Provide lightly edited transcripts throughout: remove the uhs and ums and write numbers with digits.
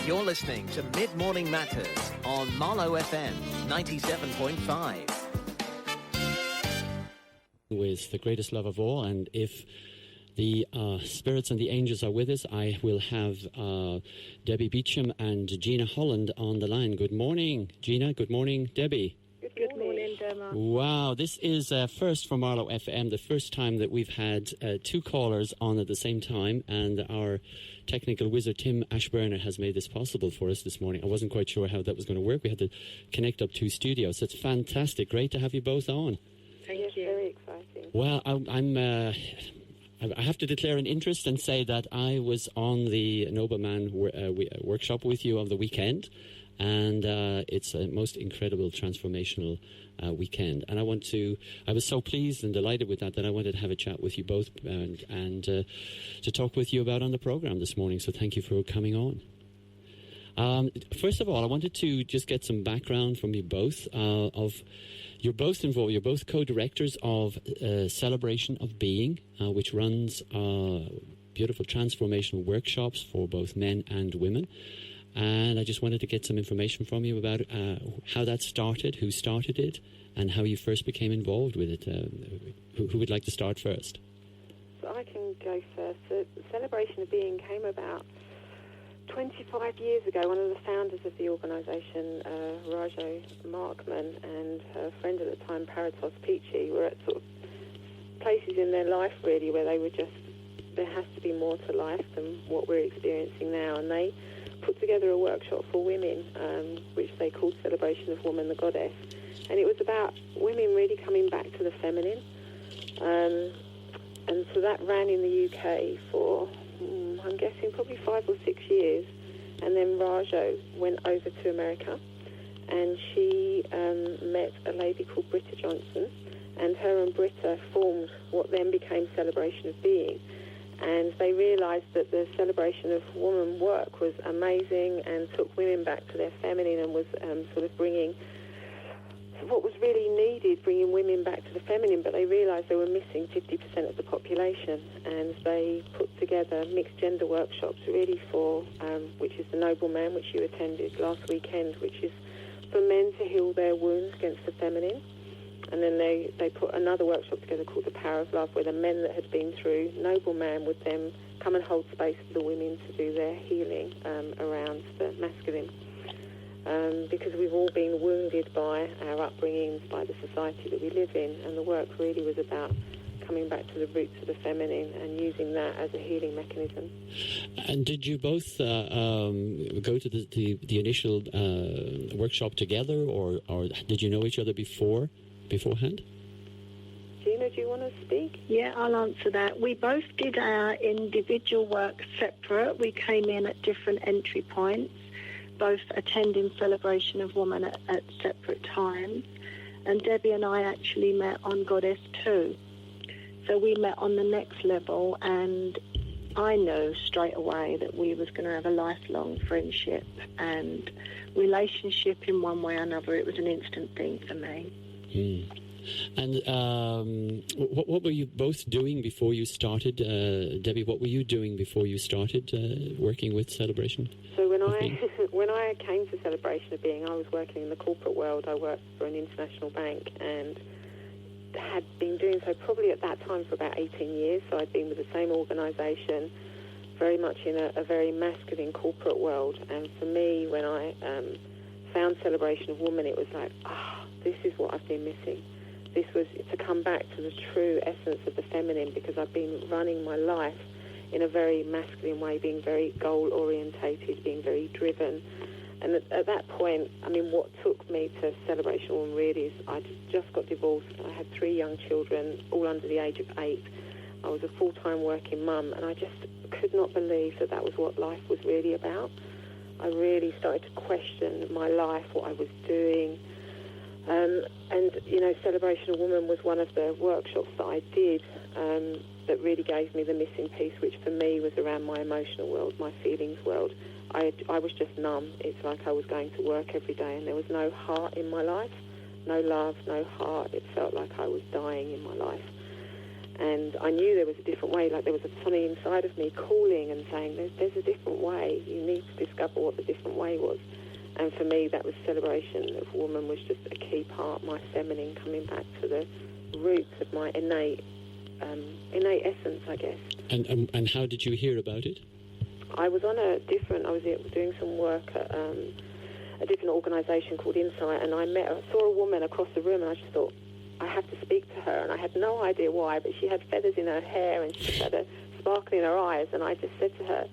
You're listening to Mid-Morning Matters on Marlow FM 97.5. With the greatest love of all, and if the spirits and the angels are with us, I will have Debbie Beauchamp and Gina Holland on the line. Good morning, Gina. Good morning, Debbie. Good morning, Diarmaid. Wow, this is first for Marlow FM, the first time that we've had two callers on at the same time, and our technical wizard Tim Ashburner has made this possible for us this morning. I wasn't quite sure how that was going to work. We had to connect up two studios, so it's fantastic. Great to have you both on. Thank you. Very exciting. Well, I have to declare an interest and say that I was on the Nobleman workshop with you over the weekend, and it's a most incredible transformational weekend. And I was so pleased and delighted with that I wanted to have a chat with you both and to talk with you about on the program this morning. So thank you for coming on. First of all, I wanted to just get some background from you both. You're both involved. You're both co-directors of Celebration of Being, which runs beautiful transformational workshops for both men and women. And I just wanted to get some information from you about how that started, who started it, and how you first became involved with it. Who would like to start first? So I can go first. The Celebration of Being came about 25 years ago. One of the founders of the organisation, Rajo Markman, and her friend at the time, Paratos Peachy, were at sort of places in their life really where they were just, there has to be more to life than what we're experiencing now, and they put together a workshop for women, which they called Celebration of Woman, the Goddess, and it was about women really coming back to the feminine, and so that ran in the UK for I'm guessing probably 5 or 6 years, and then Rajo went over to America, and she met a lady called Britta Johnson, and her and Britta formed what then became Celebration of Being, and they realised that the Celebration of Woman work was amazing and took women back to their feminine and was sort of bringing what was really needed, bringing women back to the feminine, but they realised they were missing 50% of the population, and they put together mixed gender workshops really for, which is the Nobleman, which you attended last weekend, which is for men to heal their wounds against the feminine. And then they put another workshop together called The Power of Love, where the men that had been through Nobleman would then come and hold space for the women to do their healing around the masculine. Because we've all been wounded by our upbringings, by the society that we live in, and the work really was about coming back to the roots of the feminine and using that as a healing mechanism. And did you both go to the initial workshop together, or did you know each other beforehand? Gina, do you want to speak? Yeah, I'll answer that. We both did our individual work separate. We came in at different entry points, both attending Celebration of Woman at separate times. And Debbie and I actually met on Goddess 2. So we met on the next level, and I knew straight away that we was going to have a lifelong friendship and relationship in one way or another. It was an instant thing for me. And what were you both doing before you started? Debbie, what were you doing before you started working with Celebration? So when I came to Celebration of Being, I was working in the corporate world. I worked for an international bank and had been doing so probably at that time for about 18 years. So I'd been with the same organisation, very much in a very masculine corporate world. And for me, when I found Celebration of Woman, it was like, this is what I've been missing. This was to come back to the true essence of the feminine, because I've been running my life in a very masculine way, being very goal-orientated, being very driven. And at that point, I mean, what took me to Celebration of Woman really is I just got divorced. I had 3 young children, all under the age of 8. I was a full-time working mum, and I just could not believe that was what life was really about. I really started to question my life, what I was doing. And, you know, Celebration of Woman was one of the workshops that I did that really gave me the missing piece, which for me was around my emotional world, my feelings world. I was just numb. It's like I was going to work every day and there was no heart in my life, no love, no heart. It felt like I was dying in my life. And I knew there was a different way, like there was something inside of me calling and saying, there's a different way. You need to discover what the different way was. And for me, that was celebration of woman was just a key part, my feminine, coming back to the roots of my innate essence, I guess. And how did you hear about it? I was doing some work at a different organisation called Insight, and I saw a woman across the room, and I just thought, I have to speak to her, and I had no idea why, but she had feathers in her hair and she had a sparkle in her eyes, and I just said to her,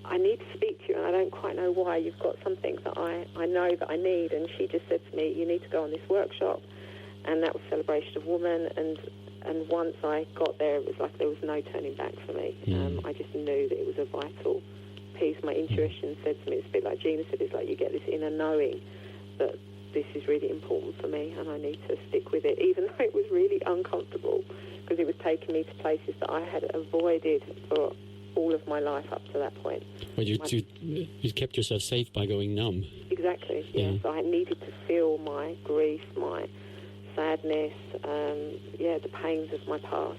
I need to speak to you, and I don't quite know why. You've got something that I know that I need. And she just said to me, you need to go on this workshop, and that was Celebration of Woman, and once I got there, it was like there was no turning back for me. I just knew that it was a vital piece. My intuition said to me, it's a bit like Gina said, it's like you get this inner knowing that this is really important for me and I need to stick with it, even though it was really uncomfortable because it was taking me to places that I had avoided for all of my life up to that point. Well, you kept yourself safe by going numb. Exactly, yeah. So I needed to feel my grief, my sadness, the pains of my past,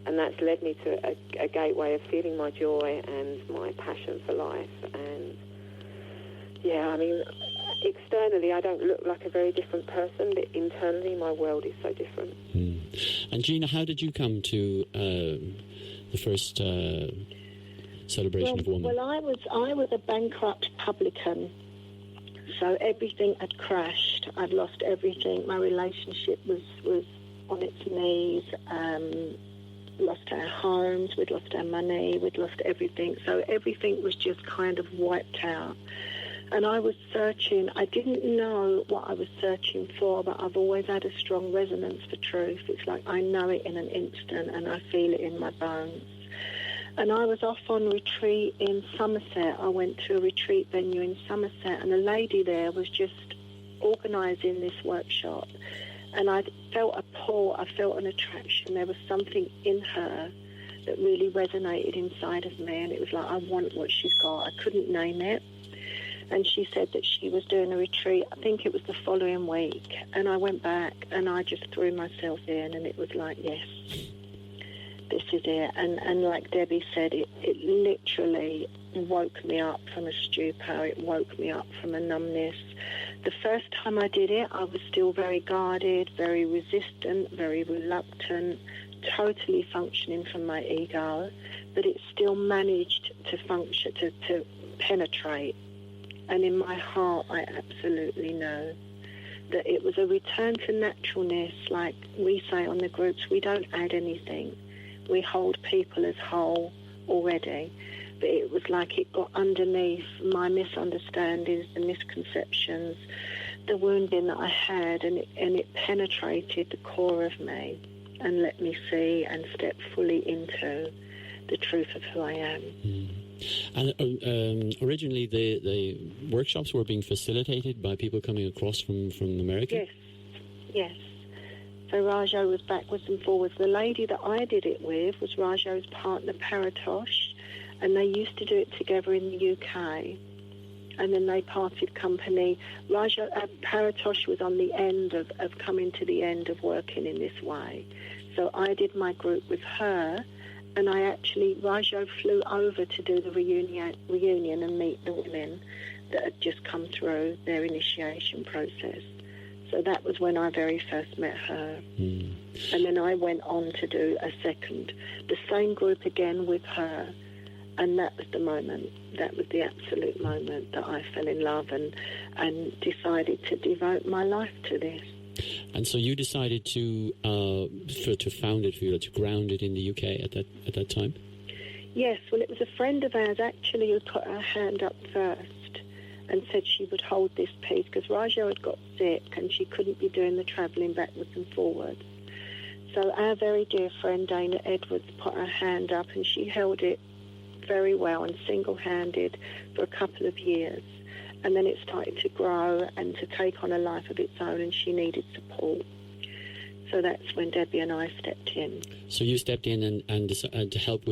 and that's led me to a gateway of feeling my joy and my passion for life. And yeah, I mean, externally I don't look like a very different person, but internally my world is so different. And Gina, how did you come to the first celebration of woman? Well, I was a bankrupt publican, so everything had crashed. I'd lost everything. My relationship was on its knees. Lost our homes, we'd lost our money, we'd lost everything. So everything was just kind of wiped out. And I was searching. I didn't know what I was searching for, but I've always had a strong resonance for truth. It's like I know it in an instant and I feel it in my bones. And I was off on retreat in Somerset. I went to a retreat venue in Somerset, and a lady there was just organising this workshop. And I felt a pull, I felt an attraction. There was something in her that really resonated inside of me, and it was like, I want what she's got. I couldn't name it. And she said that she was doing a retreat, I think it was the following week. And I went back and I just threw myself in, and it was like, yes, this is it. And like Debbie said, it literally woke me up from a stupor. It woke me up from a numbness. The first time I did it, I was still very guarded, very resistant, very reluctant, totally functioning from my ego, but it still managed to function, to penetrate. And in my heart, I absolutely know that it was a return to naturalness. Like we say on the groups, we don't add anything. We hold people as whole already. But it was like it got underneath my misunderstandings, the misconceptions, the wounding that I had, and it penetrated the core of me and let me see and step fully into the truth of who I am. And originally the workshops were being facilitated by people coming across from America? Yes. So Rajo was backwards and forwards. The lady that I did it with was Rajo's partner, Paratosh, and they used to do it together in the UK, and then they parted company. Paratosh was on the end of coming to the end of working in this way. So I did my group with her, and Rajo flew over to do the reunion and meet the women that had just come through their initiation process. So that was when I very first met her. And then I went on to do the same group again with her. And that was the moment, that was the absolute moment that I fell in love and decided to devote my life to this. And so you decided to found it, to ground it in the UK at that time? Yes, well, it was a friend of ours actually who put her hand up first and said she would hold this piece because Rajo had got sick and she couldn't be doing the travelling backwards and forwards. So our very dear friend Dana Edwards put her hand up and she held it very well and single-handed for a couple of years. And then it started to grow and to take on a life of its own, and she needed support. So that's when Debbie and I stepped in. So you stepped in and to help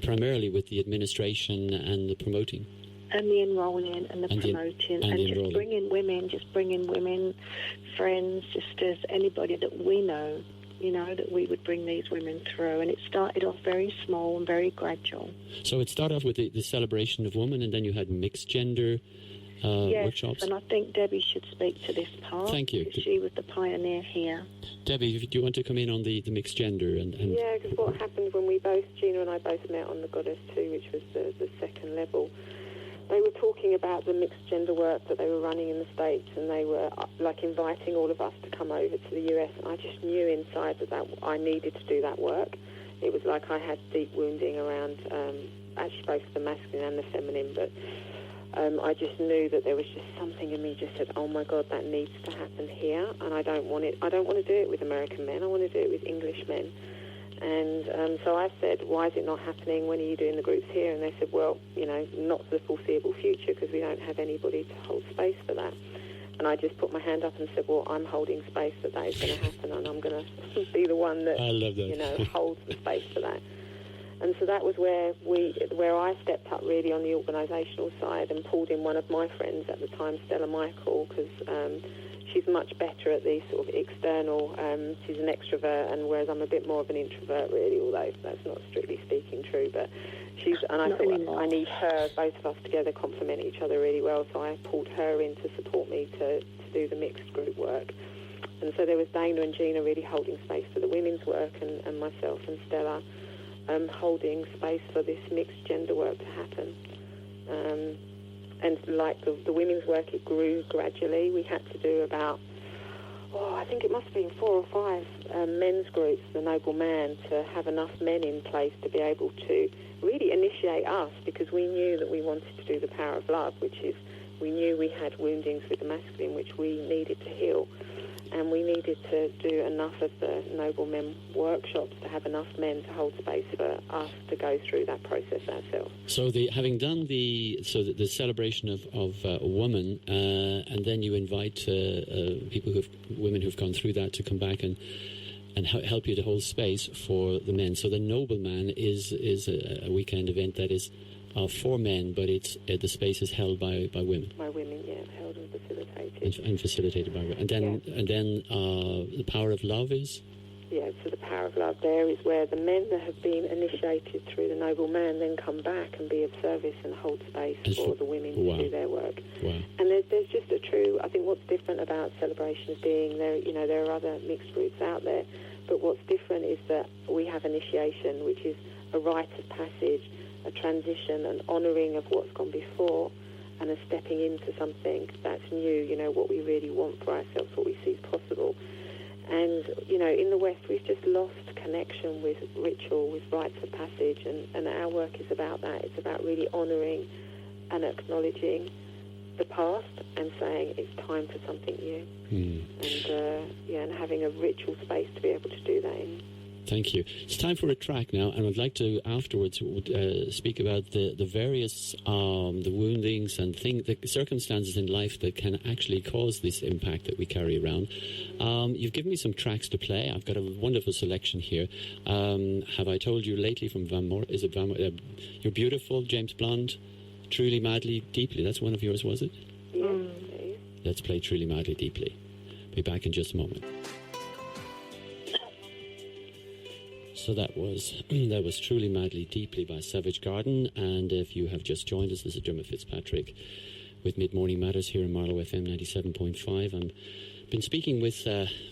primarily with the administration and the promoting? And the enrolling and the promoting and just bringing women, friends, sisters, anybody that we know that we would bring these women through. And it started off very small and very gradual. So it started off with the celebration of women, and then you had mixed gender yes, workshops. And I think Debbie should speak to this part. Thank you. She was the pioneer here. Debbie, do you want to come in on the mixed gender? And Yeah, because what happened when Gina and I both met on the Goddess 2, which was the second level, they were talking about the mixed gender work that they were running in the States, and they were inviting all of us to come over to the US, and I just knew inside that I needed to do that work. It was like I had deep wounding around actually both the masculine and the feminine, but I just knew that there was just something in me just said, oh my God, that needs to happen here, and I don't want to do it with American men, I want to do it with English men. And so I said, why is it not happening? When are you doing the groups here? And they said, well, not for the foreseeable future, because we don't have anybody to hold space for that. And I just put my hand up and said, well, I'm holding space that is going to happen, and I'm going to be the one that, I love that. holds the space for that. And so that was where I stepped up really on the organisational side and pulled in one of my friends at the time, Stella Michael, because she's much better at the sort of external, she's an extrovert, and whereas I'm a bit more of an introvert really, although that's not strictly speaking true, but I thought I need her, both of us together complement each other really well, so I pulled her in to support me to do the mixed group work. And so there was Dana and Gina really holding space for the women's work, and myself and Stella holding space for this mixed gender work to happen. And like the women's work, it grew gradually. We had to do about, I think it must have been 4 or 5 men's groups, the Noble Man, to have enough men in place to be able to really initiate us, because we knew that we wanted to do the power of love, which is we knew we had woundings with the masculine which we needed to heal. And we needed to do enough of the Noble Men workshops to have enough men to hold space for us to go through that process ourselves. So having done the celebration of a woman, and then you invite women who've gone through that to come back and help you to hold space for the men. So the Noble Man is a weekend event that is for men, but the space is held by women. By women, yeah, held and facilitated. And facilitated by women. And then the power of love is? Yeah, so the power of love there is where the men that have been initiated through the Noble Man then come back and be of service and hold space for the women to do their work. Wow. And there's just a true, I think what's different about Celebration of Being, there are other mixed groups out there, but what's different is that we have initiation, which is a rite of passage, a transition, an honouring of what's gone before, and a stepping into something that's new, what we really want for ourselves, what we see as possible. And, in the West, we've just lost connection with ritual, with rites of passage, and our work is about that. It's about really honouring and acknowledging the past and saying it's time for something new. And having a ritual space to be able to do that in. Thank you. It's time for a track now, and I'd like to afterwards speak about the various the woundings and the circumstances in life that can actually cause this impact that we carry around. You've given me some tracks to play. I've got a wonderful selection here. Have I told you lately from Van Moor? Is it Van Moor? You're Beautiful, James Blunt, Truly, Madly, Deeply. That's one of yours, was it? Yes. Let's play Truly, Madly, Deeply. Be back in just a moment. So that was Truly, Madly, Deeply by Savage Garden. And if you have just joined us, this is Dermot Fitzpatrick with Mid-Morning Matters here in Marlow FM 97.5. I've been speaking with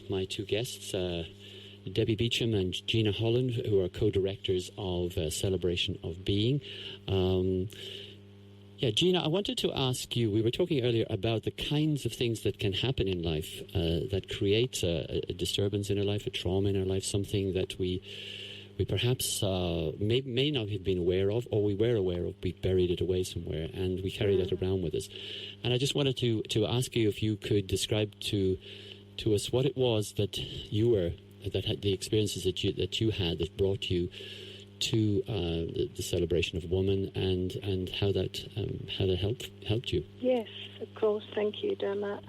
my two guests, Debbie Beauchamp and Gina Holland, who are co-directors of Celebration of Being. Gina, I wanted to ask you, we were talking earlier about the kinds of things that can happen in life that create a disturbance in our life, a trauma in our life, something that we perhaps may not have been aware of, or we were aware of, we buried it away somewhere, and we carry that around with us. And I just wanted to ask you if you could describe to us what it was that that had the experiences that you had that brought you to the celebration of woman, and how that helped you. Yes, of course. Thank you, Dermot.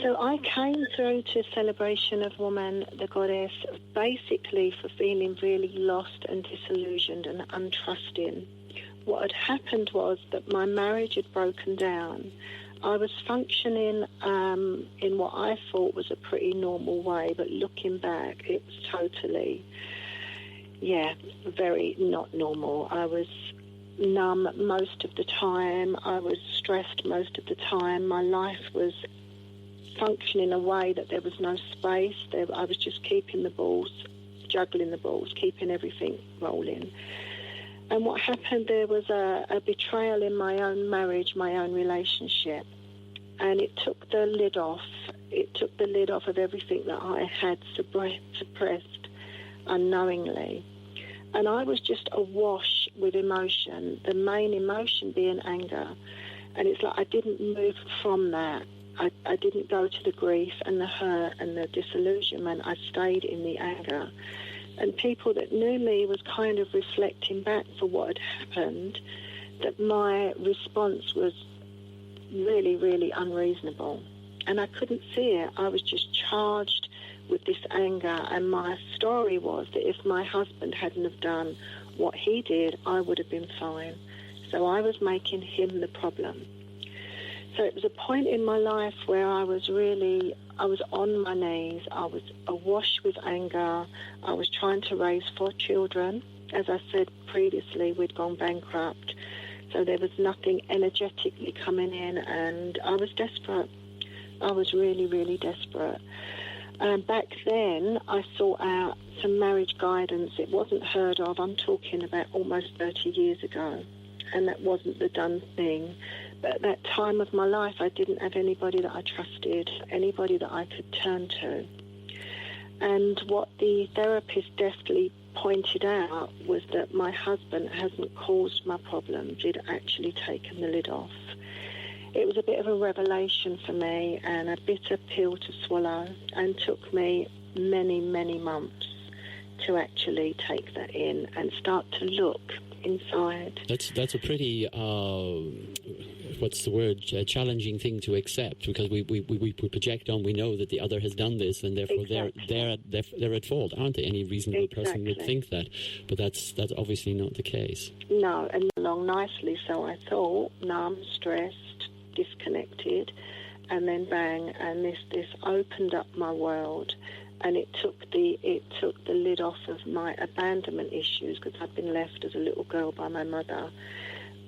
So I came through to Celebration of Woman, the Goddess, basically for feeling really lost and disillusioned and untrusting. What had happened was that my marriage had broken down. I was functioning in what I thought was a pretty normal way, but looking back, it was totally, very not normal. I was numb most of the time. I was stressed most of the time. My life was functioning in a way that there was no space. I was just keeping the balls, juggling the balls, keeping everything rolling. And what happened, there was a betrayal in my own marriage, my own relationship. And it took the lid off. It took the lid off of everything that I had suppressed unknowingly. And I was just awash with emotion, the main emotion being anger. And it's like I didn't move from that. I didn't go to the grief and the hurt and the disillusionment. I stayed in the anger. And people that knew me was kind of reflecting back for what had happened, that my response was really, really unreasonable. And I couldn't see it. I was just charged with this anger. And my story was that if my husband hadn't have done what he did, I would have been fine. So I was making him the problem. So it was a point in my life where I was on my knees. I was awash with anger. I was trying to raise 4 children. As I said previously, we'd gone bankrupt. So there was nothing energetically coming in, and I was desperate. I was really, really desperate. Back then, I sought out some marriage guidance. It wasn't heard of. I'm talking about almost 30 years ago, and that wasn't the done thing. But at that time of my life, I didn't have anybody that I trusted, anybody that I could turn to. And what the therapist deftly pointed out was that my husband hasn't caused my problems. He'd actually taken the lid off. It was a bit of a revelation for me and a bitter pill to swallow, and took me many, many months to actually take that in and start to look inside. That's a pretty what's the word, challenging thing to accept, because we project on, we know that the other has done this, and therefore they're at fault, aren't they? Any reasonable person would think that, but that's obviously not the case. No, and along nicely, so I thought, numb, stressed, disconnected, and then bang, and this opened up my world. And it took the lid off of my abandonment issues, because I'd been left as a little girl by my mother,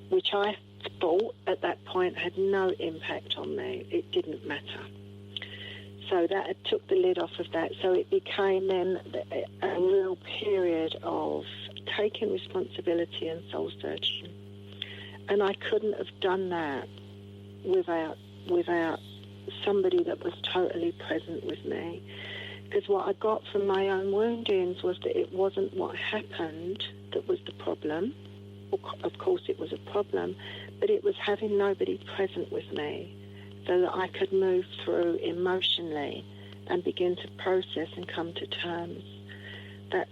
which I thought at that point had no impact on me. It didn't matter. So that took the lid off of that. So it became then a real period of taking responsibility and soul searching. And I couldn't have done that without somebody that was totally present with me. Because what I got from my own woundings was that it wasn't what happened that was the problem. Of course it was a problem, but it was having nobody present with me so that I could move through emotionally and begin to process and come to terms. That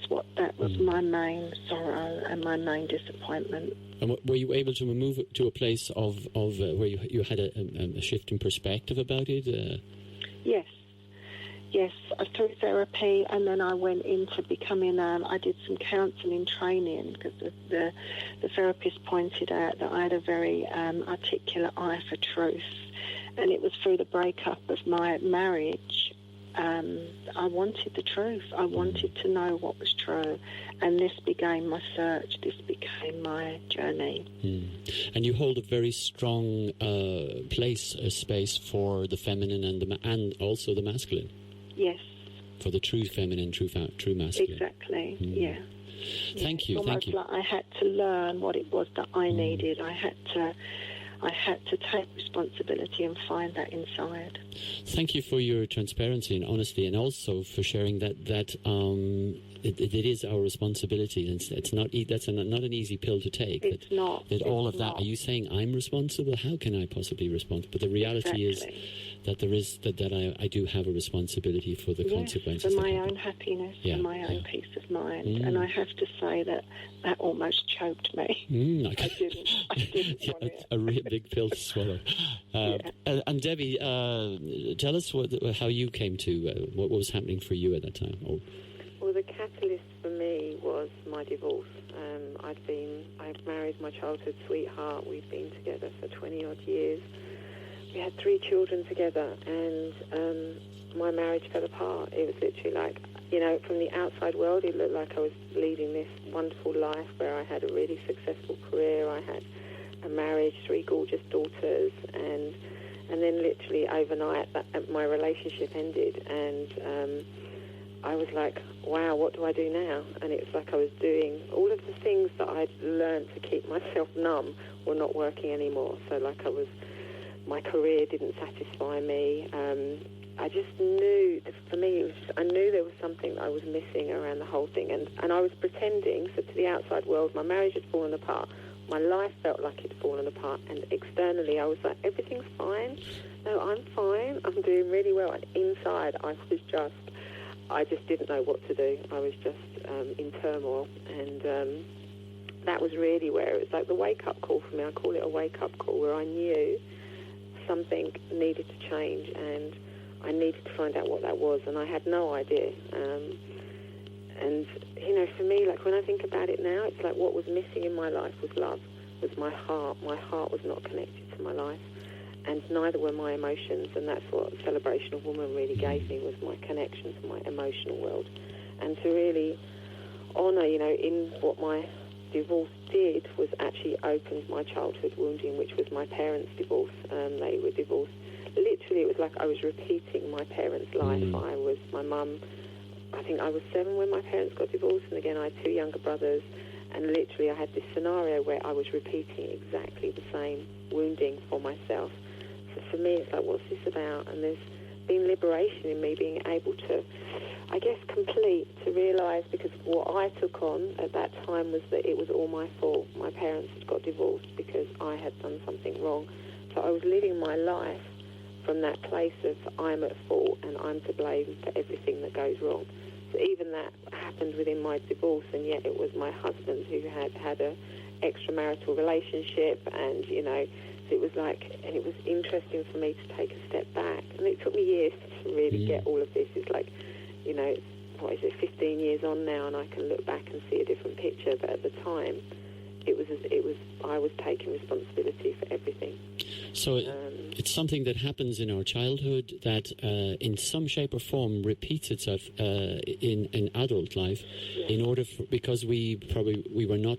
was my main sorrow and my main disappointment. And were you able to move to a place of where you had a shift in perspective about it? Yes, through therapy, and then I went into becoming, I did some counselling training, because the therapist pointed out that I had a very articulate eye for truth, and it was through the breakup of my marriage. I wanted the truth. I wanted to know what was true, and this became my search. This became my journey. And you hold a very strong space for the feminine and also the masculine. Yes. For the true feminine, true masculine. Exactly. Yeah. Thank you. Almost like I had to learn what it was that I needed. I had to take responsibility and find that inside. Thank you for your transparency and honesty, and also for sharing that it is our responsibility. It's not not an easy pill to take. It's not. That all of that. Are you saying I'm responsible? How can I possibly respond? But the reality is that I do have a responsibility for the consequences. For my own happiness, for my own peace of mind. And I have to say that almost choked me. I didn't want it. A real big pill to swallow. And Debbie, tell us how you came to, what was happening for you at that time. Well, the catalyst for me was my divorce. I'd married my childhood sweetheart. We'd been together for 20 odd years. we had 3 children together, and my marriage fell apart. It was literally like, you know, from the outside world, it looked like I was leading this wonderful life where I had a really successful career. I had a marriage, 3 gorgeous daughters, and then literally overnight my relationship ended, and I was like, wow, what do I do now? And it was like I was doing all of the things that I'd learned to keep myself numb were not working anymore. So like my career didn't satisfy me. I just knew, for me, I knew there was something that I was missing around the whole thing. And I was pretending, so to the outside world, my marriage had fallen apart. My life felt like it'd fallen apart. And externally, I was like, everything's fine. No, I'm fine. I'm doing really well. And inside, I just didn't know what to do. I was just in turmoil. And that was really where it was like the wake-up call for me. I call it a wake-up call, where I knew something needed to change, and I needed to find out what that was, and I had no idea. And, you know, for me, like when I think about it now, it's like what was missing in my life was love, was my heart. My heart was not connected to my life, and neither were my emotions, and that's what Celebration of Woman really gave me, was my connection to my emotional world. And to really honour, you know, in what my divorce did was actually opened my childhood wounding, which was my parents' divorce. They were divorced. Literally, it was like I was repeating my parents' life. My mum, I think I was 7 when my parents got divorced, and again I had 2 younger brothers, and literally I had this scenario where I was repeating exactly the same wounding for myself. So for me, it's like, what's this about? And there's been liberation in me being able to, I guess, complete, to realise, because what I took on at that time was that it was all my fault. My parents had got divorced because I had done something wrong. So I was living my life from that place of I'm at fault and I'm to blame for everything that goes wrong. So even that happened within my divorce, and yet it was my husband who had a extramarital relationship, and, you know, so it was like, and it was interesting for me to take a step back, and it took me years to really get all of this. It's like, you know, what is it, 15 years on now, and I can look back and see a different picture, but at the time I was taking responsibility for everything. So it's something that happens in our childhood that in some shape or form repeats itself in adult life, because we were not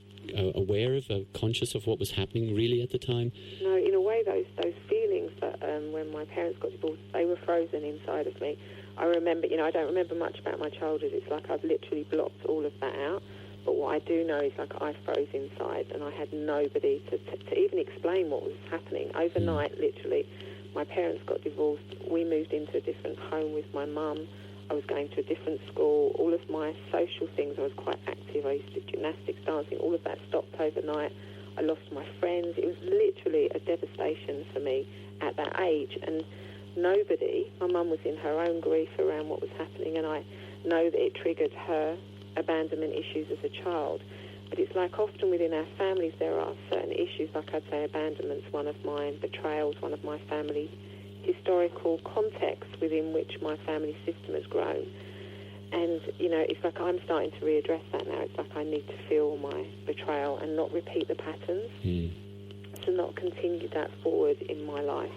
aware of, conscious of what was happening really at the time. No, in a way, those feelings that when my parents got divorced, they were frozen inside of me. I remember, you know, I don't remember much about my childhood. It's like I've literally blocked all of that out. But what I do know is, like, I froze inside, and I had nobody to even explain what was happening. Overnight, literally, my parents got divorced. We moved into a different home with my mum. I was going to a different school. All of my social things, I was quite active. I used to do gymnastics, dancing. All of that stopped overnight. I lost my friends. It was literally a devastation for me at that age. And nobody, my mum was in her own grief around what was happening, and I know that it triggered her abandonment issues as a child. But it's like often within our families there are certain issues, like I'd say abandonment's one of mine, betrayal's one of my family, historical context within which my family system has grown. And, you know, it's like I'm starting to readdress that now. It's like I need to feel my betrayal and not repeat the patterns, to not continue that forward in my life.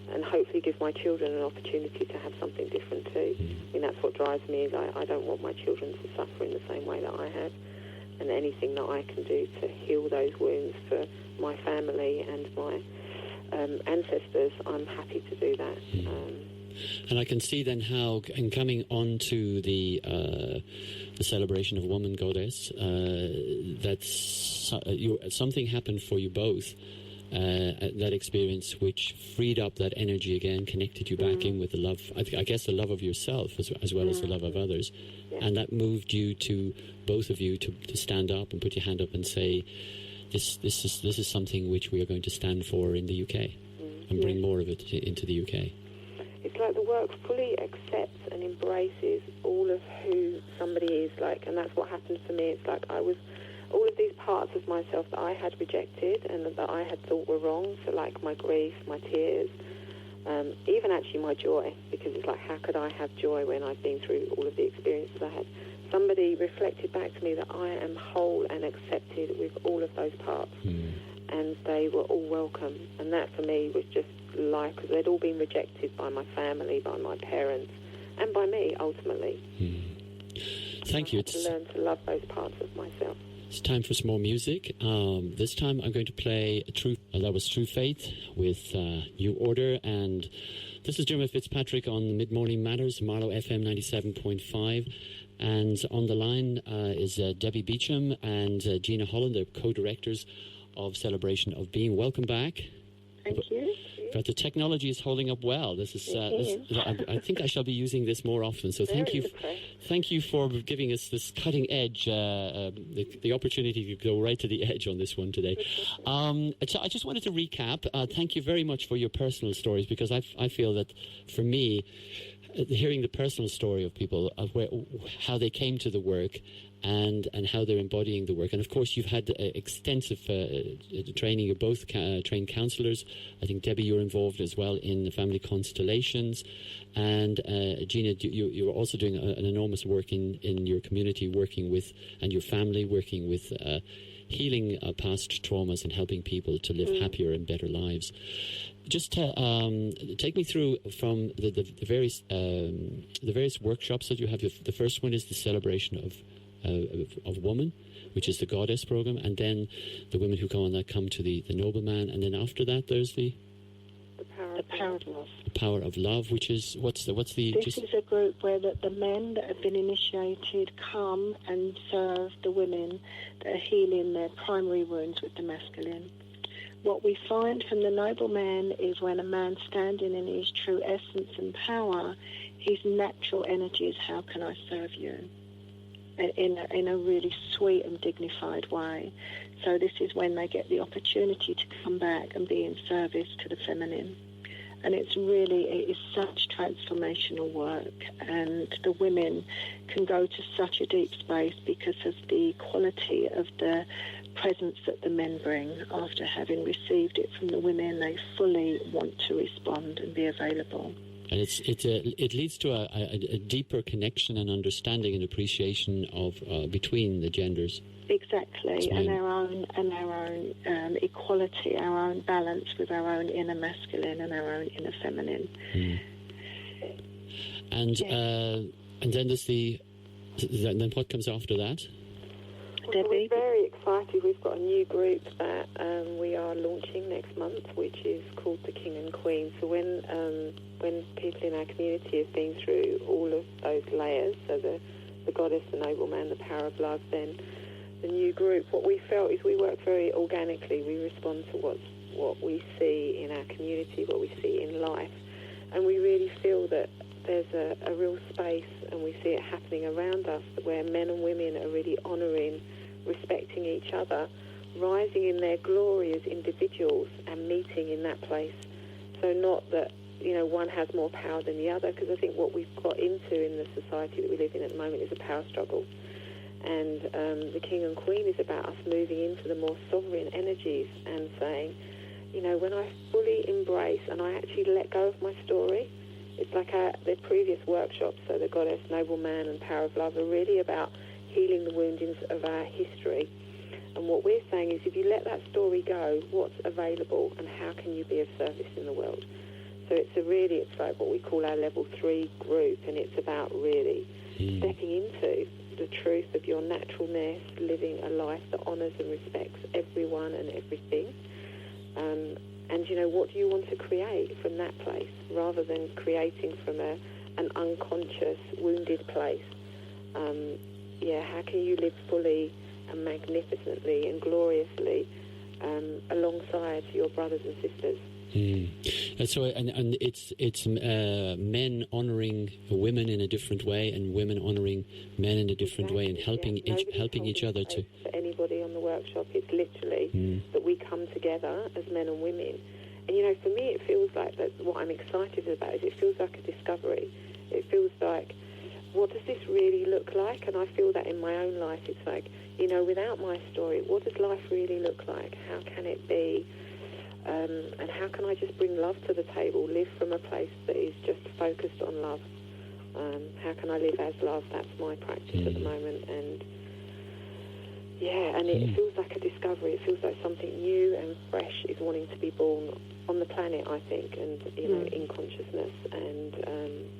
And hopefully give my children an opportunity to have something different too. I mean, that's what drives me, is I don't want my children to suffer in the same way that I have. And anything that I can do to heal those wounds for my family and my ancestors, I'm happy to do that. And I can see then how, in coming on to the celebration of Woman Goddess, something happened for you both. That experience which freed up that energy again, connected you back in with the love, I guess the love of yourself as well as the love of others. And that moved you to, both of you, to stand up and put your hand up and say, this is something which we are going to stand for in the UK and bring more of it into the UK. It's like the work fully accepts and embraces all of who somebody is, like, and that's what happened for me. It's like I was all of these parts of myself that I had rejected and that I had thought were wrong, so like my grief, my tears, even actually my joy, because it's like, how could I have joy when I've been through all of the experiences I had? Somebody reflected back to me that I am whole and accepted with all of those parts. And they they were all welcome. And that for me was just life, because they'd all been rejected by my family, by my parents, and by me, ultimately. Thank you. I had to learn to love those parts of myself. It's time for some more music. This time I'm going to play that was True Faith with New Order, and this is Diarmaid Fitzpatrick on the Mid-Morning Matters, Marlow FM 97.5, and on the line is Debbie Beauchamp and Gina Holland, the co-directors of Celebration of Being. Welcome back. Thank you. But the technology is holding up well. This is. I think I shall be using this more often. So thank you for giving us this cutting edge, the opportunity to go right to the edge on this one today. So I just wanted to recap. Thank you very much for your personal stories, because I feel that for me, hearing the personal story of people, of how they came to the work, and how they're embodying the work. And of course, you've had extensive training. You're both trained counsellors. I think, Debbie, you're involved as well in the family constellations. And Gina, you're also doing an enormous work in your community, working with, and your family, working with healing past traumas and helping people to live happier and better lives. Just take me through from the various workshops that you have. The first one is the celebration of woman, which is the goddess program, and then the women who come to the nobleman, and then after that there's the power of love. The power of love, which is what's the This is a group where the men that have been initiated come and serve the women that are healing their primary wounds with the masculine. What we find from the nobleman is when a man's standing in his true essence and power, his natural energy is, how can I serve you? In a really sweet and dignified way. So this is when they get the opportunity to come back and be in service to the feminine. And it is such transformational work, and the women can go to such a deep space because of the quality of the presence that the men bring. After having received it from the women, they fully want to respond and be available. And it leads to a deeper connection and understanding and appreciation of between the genders. Exactly, and our own equality, our own balance with our own inner masculine and our own inner feminine. And then there's then what comes after that? Well, we're very excited. We've got a new group that we are launching next month, which is called the King and Queen. So when people in our community have been through all of those layers, so the goddess, the nobleman, the power of love, then the new group, what we felt is we work very organically. We respond to what we see in our community, what we see in life, and we really feel that there's a real space, and we see it happening around us, where men and women are really honouring, respecting each other, rising in their glory as individuals and meeting in that place. So not that, one has more power than the other, because I think what we've got into in the society that we live in at the moment is a power struggle. And the King and Queen is about us moving into the more sovereign energies and saying, when I fully embrace and I actually let go of my story, it's like the previous workshops, so the goddess, nobleman and power of love, are really about healing the woundings of our history. And what we're saying is, if you let that story go, what's available and how can you be of service in the world? So it's like what we call our level 3 group, and it's about really stepping into the truth of your naturalness, living a life that honours and respects everyone and everything. And what do you want to create from that place, rather than creating from an unconscious, wounded place? How can you live fully and magnificently and gloriously alongside your brothers and sisters? And so, and it's men honouring women in a different way, and women honouring men in a different way, and helping each other to. For anybody on the workshop, it's literally that we come together as men and women. And for me, it feels like that. What I'm excited about is it feels like a discovery. It feels like, what does this really look like? And I feel that in my own life. It's like, without my story, what does life really look like? How can it be? And how can I just bring love to the table, live from a place that is just focused on love? How can I live as love? That's my practice at the moment. And Yeah, and it feels like a discovery. It feels like something new and fresh is wanting to be born on the planet, I think, and, in consciousness. And,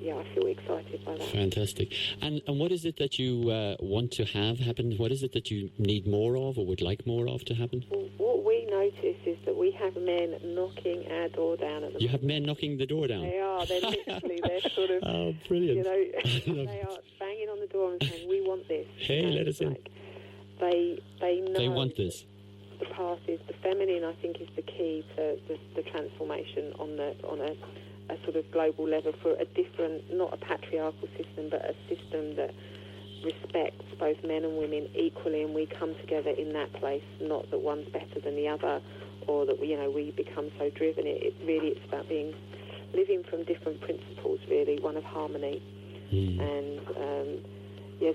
I feel excited by that. Fantastic. And what is it that you want to have happen? What is it that you need more of or would like more of to happen? Well, what we notice is that we have men knocking our door down at the You have men knocking the door down? They are. They're literally, they're sort of... Oh, brilliant. They are banging on the door and saying, we want this. Hey, let us in. They know... They want this. The path is the feminine. I think is the key to the transformation on a sort of global level for a different, not a patriarchal system, but a system that respects both men and women equally, and we come together in that place. Not that one's better than the other, or that we become so driven. It's about living from different principles. Really, one of harmony, and.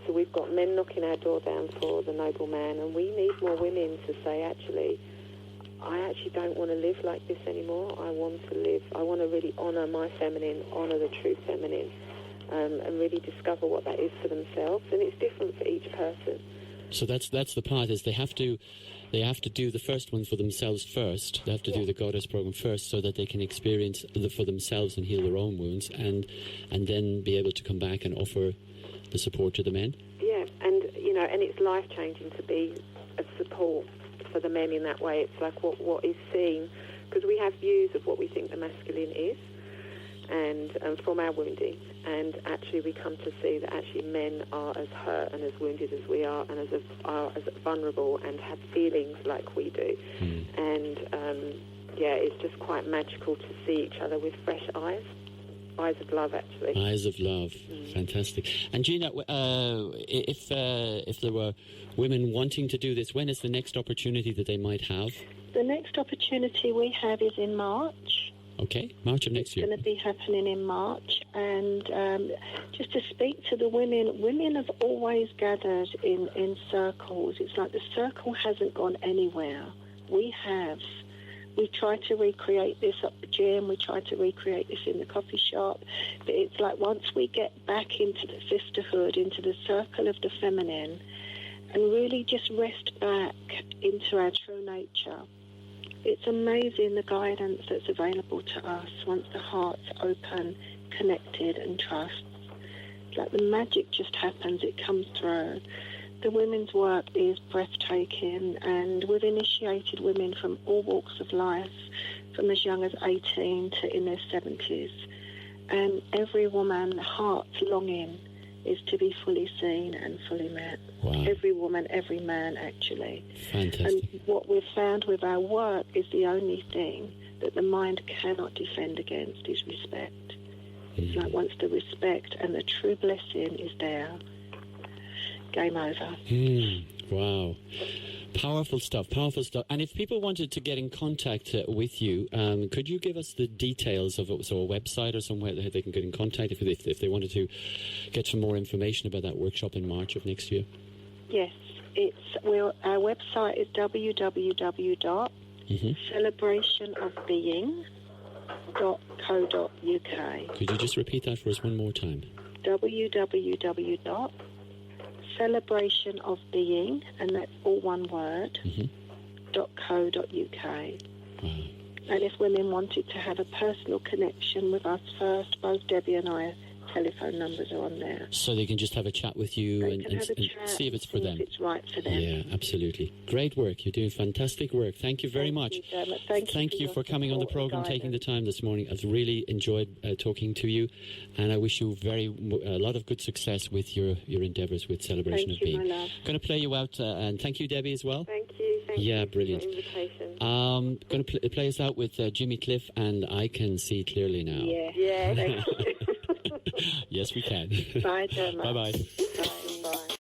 So we've got men knocking our door down for the noble man, and we need more women to say, I actually don't want to live like this anymore. I want to really honour my feminine, honour the true feminine, and really discover what that is for themselves. And it's different for each person. So that's the part, is they have to do the first one for themselves first. They have to do the Goddess program first, so that they can experience for themselves and heal their own wounds, and then be able to come back and offer the support to the men. Yeah, and it's life changing to be a support for the men in that way. It's like what is seen, because we have views of what we think the masculine is, and from our wounding, and actually we come to see that actually men are as hurt and as wounded as we are, and are as vulnerable and have feelings like we do. And it's just quite magical to see each other with fresh eyes. Eyes of love, actually. Eyes of love. Fantastic. And Gina, if there were women wanting to do this, when is the next opportunity that they might have? The next opportunity we have is in March. Okay, March of next year. It's going to be happening in March. And just to speak to the women have always gathered in circles. It's like the circle hasn't gone anywhere. We have. We try to recreate this at the gym, we try to recreate this in the coffee shop, but it's like once we get back into the sisterhood, into the circle of the feminine, and really just rest back into our true nature, it's amazing the guidance that's available to us once the heart's open, connected and trust. It's like the magic just happens, it comes through. The women's work is breathtaking, and we've initiated women from all walks of life, from as young as 18 to in their 70s. And every woman's heart's longing is to be fully seen and fully met. Wow. Every woman, every man, actually. Fantastic. And what we've found with our work is the only thing that the mind cannot defend against is respect. It's like once the respect and the true blessing is there, game over. Wow. Powerful stuff. And if people wanted to get in contact with you, could you give us the details of a website or somewhere that they can get in contact if they wanted to get some more information about that workshop in March of next year? Yes. Our website is www.celebrationofbeing.co.uk. Could you just repeat that for us one more time? www.celebrationofbeing, and that's all one word, .co.uk. Wow. And if women wanted to have a personal connection with us first, both Debbie and I, telephone numbers are on there. So they can just have a chat with you and see if it's for them. If it's right for them. Yeah, absolutely. Great work. You're doing fantastic work. Tk you very much. Thank you for coming on the program, taking the time this morning. I've really enjoyed talking to you, and I wish you a lot of good success with your endeavours with Celebration of Being. Thank you, my love. Going to play you out, and thank you, Debbie, as well. Thank you. Thank you brilliant. for your invitation. Going to play us out with Jimmy Cliff and I Can See Clearly Now. Yeah. Thank you. Yes, we can. Bye, Dermot. Bye-bye. Bye.